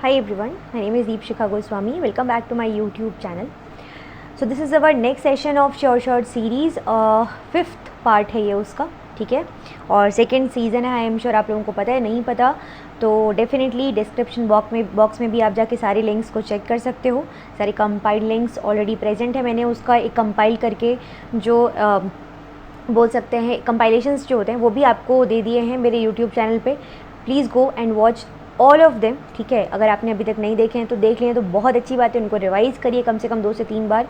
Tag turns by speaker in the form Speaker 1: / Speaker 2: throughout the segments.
Speaker 1: Hi everyone, my name is Deepshikha Goswami. Welcome back to my YouTube channel. So this is our next session of short series. Fifth part है ये उसका, ठीक है, और second season है. I am sure आप लोगों को पता है, नहीं पता तो डेफिनेटली डिस्क्रिप्शन बॉक्स में भी आप जाके सारे लिंक्स को चेक कर सकते हो. सारे कंपाइल्ड लिंक्स ऑलरेडी प्रेजेंट है. मैंने उसका एक कंपाइल करके जो बोल सकते हैं कंपाइलेशंस जो होते हैं वो भी आपको दे दिए हैं मेरे यूट्यूब चैनल पे. Please go and watch all of them, ठीक है. अगर आपने अभी तक नहीं देखे हैं तो देख लिए तो बहुत अच्छी बात है. उनको रिवाइज़ करिए कम से कम 2 से 3 बार.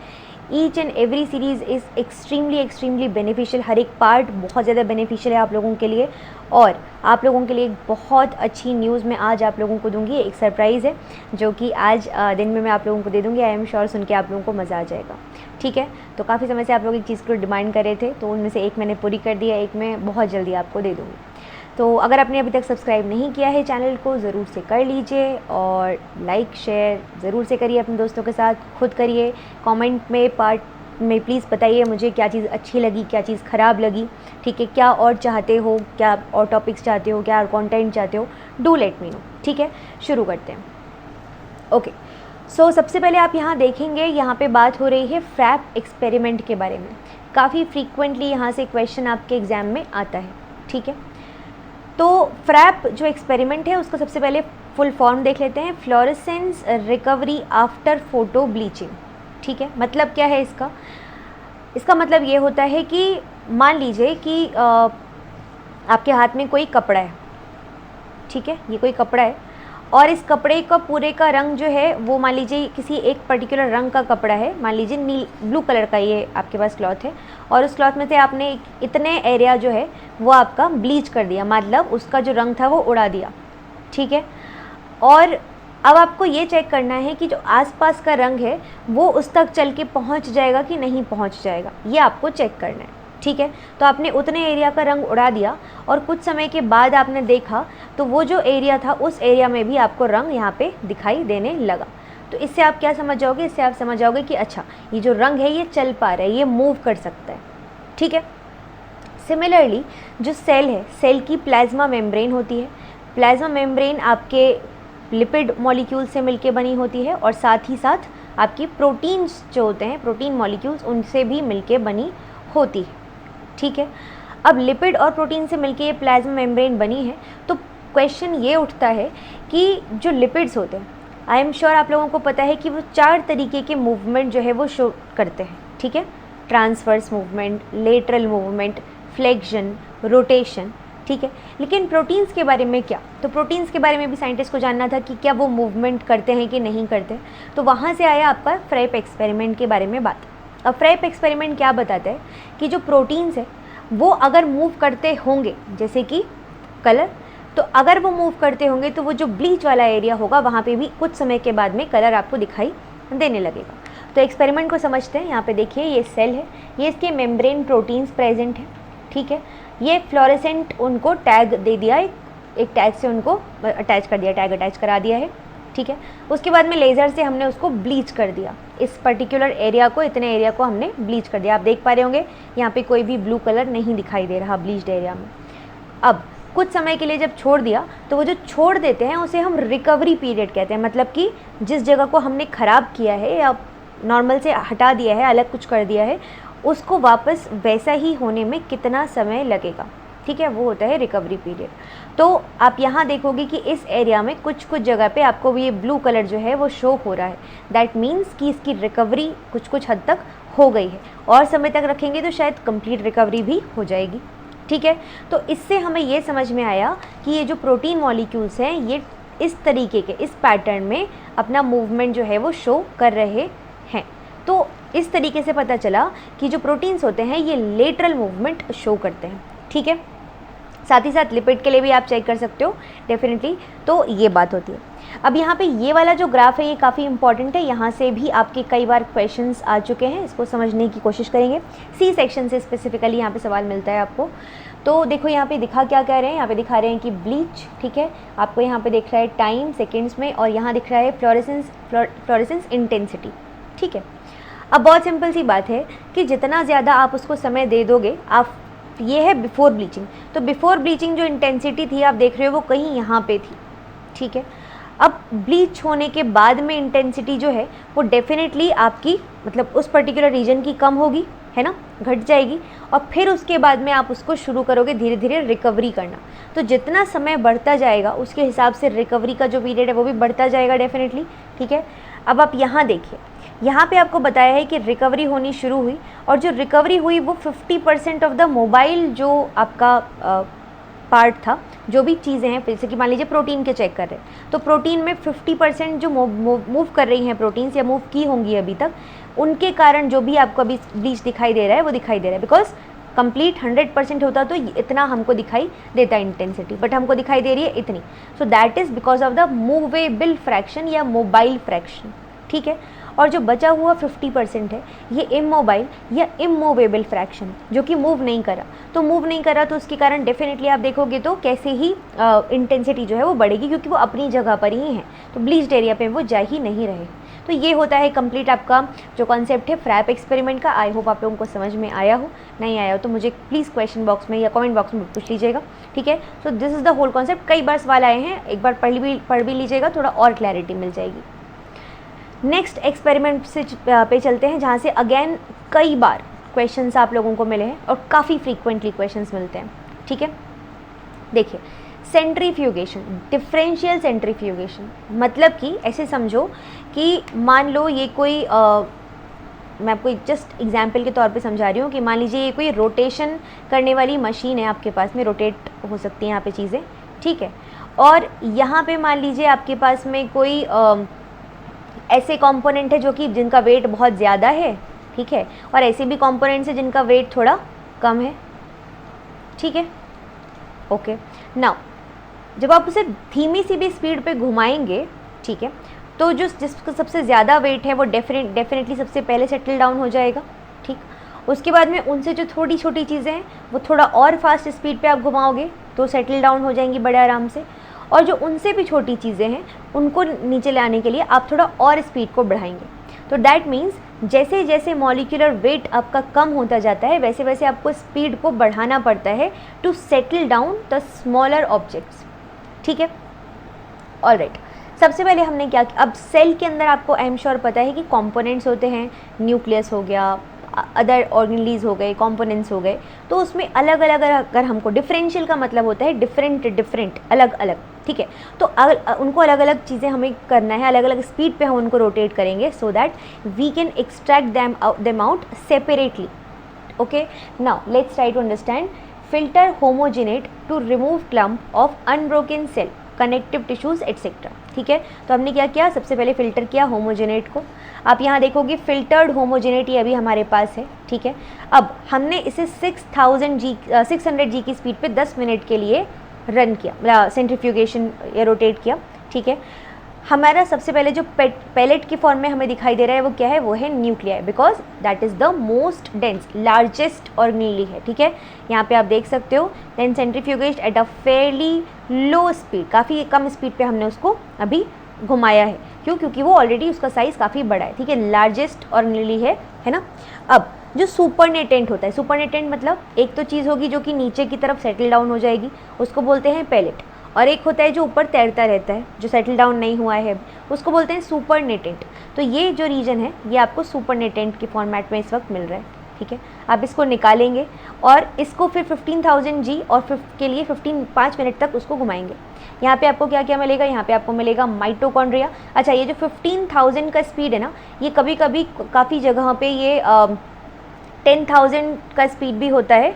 Speaker 1: Each and every series is extremely beneficial. हर एक पार्ट बहुत ज़्यादा बेनिफिशियल है आप लोगों के लिए. और आप लोगों के लिए एक बहुत अच्छी न्यूज़ मैं आज आप लोगों को दूंगी. एक सरप्राइज़ है जो कि आज दिन में मैं आप लोगों को दे दूंगी. आई एम श्योर सुन के आप लोगों को मज़ा आ जाएगा, ठीक है. तो काफ़ी समय से आप लोग एक चीज़ को डिमांड कर रहे थे, तो उनमें से एक मैंने पूरी कर दिया, एक मैं बहुत जल्दी आपको दे दूँगी. तो अगर आपने अभी तक सब्सक्राइब नहीं किया है चैनल को, ज़रूर से कर लीजिए और लाइक शेयर ज़रूर से करिए अपने दोस्तों के साथ, खुद करिए. कमेंट में पार्ट में प्लीज़ बताइए मुझे क्या चीज़ अच्छी लगी, क्या चीज़ ख़राब लगी, ठीक है. क्या और चाहते हो, क्या और टॉपिक्स चाहते हो, क्या और कंटेंट चाहते हो, डू लेट मी नो, ठीक है. शुरू करते हैं. ओके सो सबसे पहले आप यहाँ देखेंगे, यहाँ पे बात हो रही है फ्रैप एक्सपेरिमेंट के बारे में. काफ़ी फ्रीक्वेंटली यहाँ से क्वेश्चन आपके एग्ज़ाम में आता है, ठीक है. तो फ्रैप जो एक्सपेरिमेंट है उसका सबसे पहले फुल फॉर्म देख लेते हैं. Fluorescence recovery after photo bleaching, ठीक है. मतलब क्या है इसका मतलब ये होता है कि मान लीजिए कि आपके हाथ में कोई कपड़ा है, ठीक है. ये कोई कपड़ा है और इस कपड़े का पूरे का रंग जो है वो मान लीजिए किसी एक पर्टिकुलर रंग का कपड़ा है. मान लीजिए ब्लू कलर का ये आपके पास क्लॉथ है और उस क्लॉथ में से आपने इतने एरिया जो है वो आपका ब्लीच कर दिया, मतलब उसका जो रंग था वो उड़ा दिया, ठीक है. और अब आपको ये चेक करना है कि जो आसपास का रंग है वो उस तक चल के पहुँच जाएगा कि नहीं पहुँच जाएगा, ये आपको चेक करना है, ठीक है. तो आपने उतने एरिया का रंग उड़ा दिया और कुछ समय के बाद आपने देखा तो वो जो एरिया था उस एरिया में भी आपको रंग यहाँ पे दिखाई देने लगा. तो इससे आप क्या समझ जाओगे, इससे आप समझ जाओगे कि अच्छा ये जो रंग है ये चल पा रहा है, ये मूव कर सकता है, ठीक है. सिमिलरली जो सेल है, सेल की प्लाज्मा मेम्ब्रेन होती है. प्लाज्मा मेम्ब्रेन आपके लिपिड मॉलिक्यूल से मिलके बनी होती है और साथ ही साथ आपकी प्रोटीन्स जो होते हैं, प्रोटीन मॉलिक्यूल्स, उनसे भी मिलके बनी होती है, ठीक है. अब लिपिड और प्रोटीन से मिलके ये प्लाज्मा मेम्ब्रेन बनी है. तो क्वेश्चन ये उठता है कि जो लिपिड्स होते हैं, आई एम श्योर आप लोगों को पता है कि वो 4 तरीके के मूवमेंट जो है वो शो करते हैं, ठीक है. Transverse movement, lateral movement, flexion, rotation, ठीक है. लेकिन प्रोटीन्स के बारे में क्या, तो प्रोटीन्स के बारे में भी साइंटिस्ट को जानना था कि क्या वो मूवमेंट करते हैं कि नहीं करते. तो वहाँ से आया आपका फ्रैप एक्सपेरिमेंट के बारे में बात. अब फ्रैप एक्सपेरिमेंट क्या बताता है कि जो प्रोटीन्स है वो अगर मूव करते होंगे, जैसे कि कलर, तो अगर वो मूव करते होंगे तो वो जो ब्लीच वाला एरिया होगा वहाँ पे भी कुछ समय के बाद में कलर आपको दिखाई देने लगेगा. तो एक्सपेरिमेंट को समझते हैं. यहाँ पे देखिए ये सेल है, ये इसके मेम्ब्रेन प्रोटीन्स प्रेजेंट है, ठीक है. ये फ्लोरेसेंट उनको टैग दे दिया, एक टैग से उनको अटैच कर दिया, टैग अटैच करा दिया है, ठीक है. उसके बाद में लेज़र से हमने उसको ब्लीच कर दिया. इस पर्टिकुलर एरिया को, इतने एरिया को हमने ब्लीच कर दिया. आप देख पा रहे होंगे यहाँ पे कोई भी ब्लू कलर नहीं दिखाई दे रहा ब्लीच्ड एरिया में. अब कुछ समय के लिए जब छोड़ दिया तो वो जो छोड़ देते हैं उसे हम रिकवरी पीरियड कहते हैं. मतलब कि जिस जगह को हमने ख़राब किया है या नॉर्मल से हटा दिया है, अलग कुछ कर दिया है, उसको वापस वैसा ही होने में कितना समय लगेगा, ठीक है, वो होता है रिकवरी पीरियड. तो आप यहाँ देखोगे कि इस एरिया में कुछ जगह पे आपको ये ब्लू कलर जो है वो शो हो रहा है. दैट मीन्स कि इसकी रिकवरी कुछ हद तक हो गई है. और समय तक रखेंगे तो शायद कंप्लीट रिकवरी भी हो जाएगी, ठीक है. तो इससे हमें ये समझ में आया कि ये जो प्रोटीन मॉलिक्यूल्स हैं ये इस तरीके के, इस पैटर्न में अपना मूवमेंट जो है वो शो कर रहे हैं. तो इस तरीके से पता चला कि जो प्रोटीन्स होते हैं ये लेटरल मूवमेंट शो करते हैं, ठीक है. साथ ही साथ लिपिड के लिए भी आप चेक कर सकते हो डेफिनेटली. तो ये बात होती है. अब यहाँ पे ये वाला जो ग्राफ है ये काफ़ी इंपॉर्टेंट है. यहाँ से भी आपके कई बार क्वेश्चंस आ चुके हैं, इसको समझने की कोशिश करेंगे. सी सेक्शन से स्पेसिफिकली यहाँ पे सवाल मिलता है आपको. तो देखो यहाँ पे दिखा क्या कह रहे हैं, यहाँ पे दिखा रहे हैं कि ब्लीच, ठीक है. आपको यहाँ पे दिख रहा है टाइम सेकेंड्स में और यहाँ दिख रहा है फ्लोरेसेंस इंटेंसिटी, ठीक है. अब बहुत सिंपल सी बात है कि जितना ज़्यादा आप उसको समय दे दोगे, आप, ये है बिफोर ब्लीचिंग, तो बिफोर ब्लीचिंग जो इंटेंसिटी थी आप देख रहे हो वो कहीं यहाँ पे थी, ठीक है. अब ब्लीच होने के बाद में इंटेंसिटी जो है वो डेफिनेटली आपकी मतलब उस पर्टिकुलर रीजन की कम होगी, है ना, घट जाएगी, और फिर उसके बाद में आप उसको शुरू करोगे धीरे धीरे रिकवरी करना। तो जितना समय बढ़ता जाएगा उसके हिसाब से रिकवरी का जो पीरियड है वो भी बढ़ता जाएगा डेफिनेटली, ठीक है। अब आप यहाँ देखिए, यहाँ पे आपको बताया है कि रिकवरी होनी शुरू हुई, और जो रिकवरी हुई वो 50% ऑफ द मोबाइल जो आपका पार्ट था, जो भी चीज़ें हैं, जैसे कि मान लीजिए प्रोटीन के चेक कर रहे हैं, तो प्रोटीन में 50% जो मूव कर रही हैं प्रोटीन्स या मूव की होंगी अभी तक, उनके कारण जो भी आपको अभी ब्लीच दिखाई दे रहा है वो दिखाई दे रहा है, बिकॉज कंप्लीट 100% होता तो इतना हमको दिखाई देता है इंटेंसिटी, बट हमको दिखाई दे रही है इतनी। So that is because of the movable fraction या मोबाइल फ्रैक्शन, ठीक है। और जो बचा हुआ 50% है ये इमोबाइल या इमूवेबल फ्रैक्शन, जो कि मूव नहीं करा। तो मूव नहीं करा तो उसके कारण डेफिनेटली आप देखोगे तो कैसे ही इंटेंसिटी जो है वो बढ़ेगी, क्योंकि वो अपनी जगह पर ही है, तो ब्लीच्ड एरिया पे वो जा ही नहीं रहे। तो ये होता है कंप्लीट आपका जो कॉन्सेप्ट है फ्रैप एक्सपेरिमेंट का। आई होप आप लोगों को समझ में आया हो, नहीं आया हो तो मुझे प्लीज़ क्वेश्चन बॉक्स में या कमेंट बॉक्स में पूछ लीजिएगा, ठीक है। So this is the whole concept. कई बार सवाल आए हैं, एक बार पढ़ भी लीजिएगा, थोड़ा और क्लैरिटी मिल जाएगी। नेक्स्ट एक्सपेरिमेंट से पे चलते हैं, जहाँ से अगेन कई बार क्वेश्चंस आप लोगों को मिले हैं और काफ़ी फ्रीक्वेंटली क्वेश्चंस मिलते हैं, ठीक है। देखिए, सेंट्रीफ्यूगेशन, डिफरेंशियल सेंट्रीफ्यूगेशन, मतलब कि ऐसे समझो कि मान लो ये कोई मैं आपको जस्ट एग्जांपल के तौर पे समझा रही हूँ कि मान लीजिए ये कोई रोटेशन करने वाली मशीन है आपके पास में, रोटेट हो सकती हैं यहाँ पे चीज़ें, ठीक है। और यहाँ पे मान लीजिए आपके पास में कोई ऐसे कंपोनेंट है जो कि जिनका वेट बहुत ज़्यादा है, ठीक है, और ऐसे भी कंपोनेंट्स है जिनका वेट थोड़ा कम है, ठीक है, ओके। नाउ जब आप उसे धीमी सी भी स्पीड पे घुमाएंगे, ठीक है, तो जो जिसका सबसे ज़्यादा वेट है वो डेफिनेटली सबसे पहले सेटल डाउन हो जाएगा, ठीक। उसके बाद में उनसे जो थोड़ी छोटी चीज़ें हैं वो थोड़ा और फास्ट स्पीड पे आप घुमाओगे तो सेटल डाउन हो जाएंगी बड़े आराम से, और जो उनसे भी छोटी चीज़ें हैं उनको नीचे लाने के लिए आप थोड़ा और स्पीड को बढ़ाएंगे। तो दैट मीन्स जैसे जैसे मॉलिक्यूलर वेट आपका कम होता जाता है वैसे वैसे आपको स्पीड को बढ़ाना पड़ता है to settle down the smaller objects, ठीक है। ऑलराइट, सबसे पहले हमने क्या किया, अब सेल के अंदर आपको आई एम श्योर पता है कि कंपोनेंट्स होते हैं, न्यूक्लियस हो गया, अदर ऑर्गेनलीज हो गए, कंपोनेंट्स हो गए, तो उसमें अलग अलग अगर हमको डिफरेंशियल का मतलब होता है डिफरेंट अलग अलग, ठीक है। तो उनको अलग अलग चीज़ें हमें करना है, अलग अलग स्पीड पे हम उनको रोटेट करेंगे so that we can extract them out separately, okay. Now let's try to understand. Filter homogenate to remove clump of unbroken cell, connective tissues etcetera, ठीक है। तो हमने क्या किया, सबसे पहले फ़िल्टर किया होमोजेनेट को। आप यहाँ देखोगे फिल्टर्ड होमोजेनेट ये अभी हमारे पास है, ठीक है। अब हमने इसे 600 जी की स्पीड पे 10 मिनट के लिए रन किया, सेंट्रीफ्यूगेशन या रोटेट किया, ठीक है। हमारा सबसे पहले जो पैलेट की फॉर्म में हमें दिखाई दे रहा है वो क्या है, वो है nuclei, because that is the most dense largest organelle है, ठीक है। यहाँ पे आप देख सकते हो then centrifuge at a fairly low speed, काफ़ी कम स्पीड पे हमने उसको अभी घुमाया है, क्यों, क्योंकि वो ऑलरेडी उसका साइज़ काफ़ी बड़ा है, ठीक है, लार्जेस्ट ऑर्गेनेली है ना। अब जो सुपरनेटेंट होता है, सुपरनेटेंट मतलब एक तो चीज़ होगी जो कि नीचे की तरफ सेटल डाउन हो जाएगी, उसको बोलते हैं पैलेट, और एक होता है जो ऊपर तैरता रहता है जो सेटल डाउन नहीं हुआ है, उसको बोलते हैं सुपरनेटेंट। तो ये जो रीजन है ये आपको सुपरनेटेंट के फॉर्मेट में इस वक्त मिल रहा है, ठीक है। आप इसको निकालेंगे और इसको फिर 15,000 जी और के लिए 5 मिनट तक उसको घुमाएंगे। यहाँ पे आपको क्या क्या मिलेगा, यहाँ पे आपको मिलेगा माइटोकॉन्ड्रिया। अच्छा, ये जो 15,000 का स्पीड है ना, ये कभी कभी काफ़ी जगह पे ये 10,000 का स्पीड भी होता है,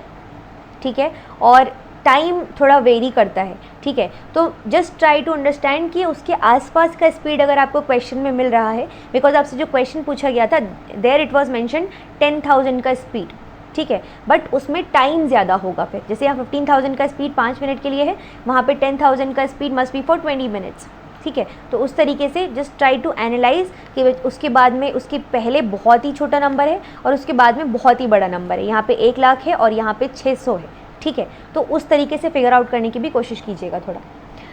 Speaker 1: ठीक है, और टाइम थोड़ा वेरी करता है, ठीक है। तो जस्ट ट्राई टू अंडरस्टैंड कि उसके आसपास का स्पीड अगर आपको क्वेश्चन में मिल रहा है, बिकॉज आपसे जो क्वेश्चन पूछा गया था देयर इट वाज मेंशन 10,000 का स्पीड, ठीक है, बट उसमें टाइम ज़्यादा होगा। फिर जैसे यहाँ 15,000 का स्पीड 5 मिनट के लिए है, वहाँ पे 10,000 का speed must be for 20 minutes, ठीक है। तो उस तरीके से जस्ट ट्राई टू एनालाइज कि उसके बाद में उसके पहले बहुत ही छोटा नंबर है और उसके बाद में बहुत ही बड़ा नंबर है, यहाँ पे 1 लाख है और यहाँ पे 600 है, ठीक है। तो उस तरीके से फिगर आउट करने की भी कोशिश कीजिएगा थोड़ा।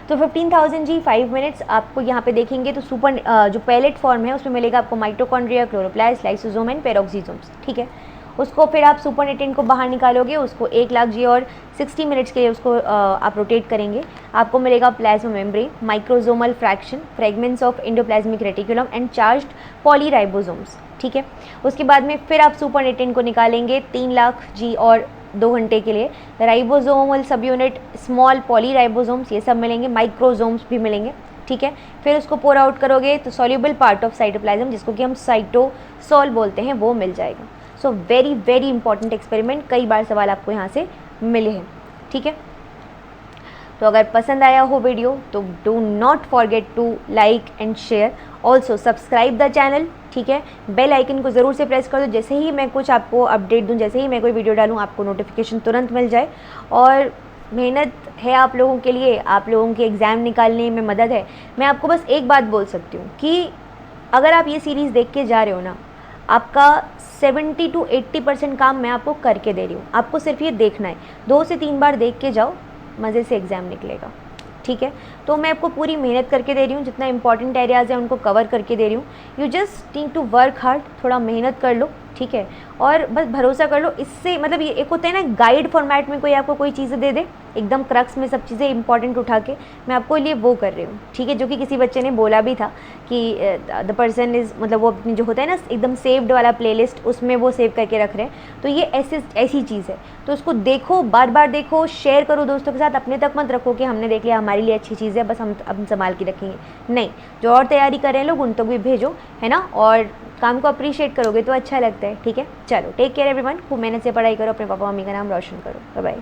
Speaker 1: तो 15,000 जी 5 मिनट्स आपको यहाँ पे देखेंगे तो जो पैलेट फॉर्म है उसमें मिलेगा आपको माइटोकॉन्ड्रिया, क्लोरोप्लास्ट, लाइसोसोम एंड पेरोक्सीसोम्स, ठीक है। उसको फिर आप सुपरनेटेंट को बाहर निकालोगे, उसको 1 लाख जी और 60 मिनट्स के लिए उसको आप रोटेट करेंगे। आपको मिलेगा plasma membrane, microsomal fraction, fragments of endoplasmic reticulum and charged polyribosomes, ठीक है। उसके बाद में फिर आप सुपरनेटेंट को निकालेंगे 3 लाख जी और 2 घंटे के लिए। राइबोसोमल सब यूनिट, स्मॉल पॉलीराइबोसोम्स, ये सब मिलेंगे, माइक्रोसोम्स भी मिलेंगे, ठीक है। फिर उसको पोर आउट करोगे तो सॉल्युबल पार्ट ऑफ साइटोप्लाज्म, जिसको कि हम साइटोसॉल बोलते हैं, वो मिल जाएगा। So very very important experiment, कई बार सवाल आपको यहाँ से मिले हैं, ठीक है। तो अगर पसंद आया हो वीडियो तो do not forget to like and share, also subscribe the channel, ठीक है। बेल आइकन को ज़रूर से प्रेस कर दो, जैसे ही मैं कुछ आपको अपडेट दूँ, जैसे ही मैं कोई वीडियो डालूँ, आपको नोटिफिकेशन तुरंत मिल जाए। और मेहनत है आप लोगों के लिए, आप लोगों के एग्ज़ाम निकालने में मदद है। मैं आपको बस एक बात बोल सकती हूँ कि अगर आप ये सीरीज़ देख के जा रहे हो ना, आपका 70 to 80% काम मैं आपको करके दे रही हूँ। आपको सिर्फ ये देखना है, 2 से 3 बार देख के जाओ, मज़े से एग्ज़ाम निकलेगा, ठीक है। तो मैं आपको पूरी मेहनत करके दे रही हूँ, जितना इंपॉर्टेंट एरियाज़ हैं उनको कवर करके दे रही हूँ। You just need to work hard, थोड़ा मेहनत कर लो, ठीक है। और बस भरोसा कर लो, इससे मतलब ये एक होता है ना गाइड फॉर्मेट में कोई आपको कोई चीज़ें दे दे, एकदम क्रक्स में सब चीज़ें इंपॉर्टेंट उठा के, मैं आपको लिए वो कर रही हूँ, ठीक है। जो कि किसी बच्चे ने बोला भी था कि द पर्सन इज़, मतलब वो अपनी जो होता है ना एकदम सेव्ड वाला प्लेलिस्ट, उसमें वो सेव करके रख रहे हैं। तो ये ऐसी चीज़ है, तो उसको देखो, बार बार देखो, शेयर करो दोस्तों के साथ। अपने तक मत रखो कि हमने देख लिया, हमारे लिए अच्छी चीज़ है, बस हम अब संभाल के रखेंगे, नहीं। जो और तैयारी कर रहे हैं लोग, उन तक भी भेजो, है ना। और काम को अप्रिशिएट करोगे तो अच्छा लगता है, ठीक है। चलो, टेक केयर एवरीवन, खूब मेहनत से पढ़ाई करो, अपने पापा मम्मी का नाम रोशन करो, बाय बाय।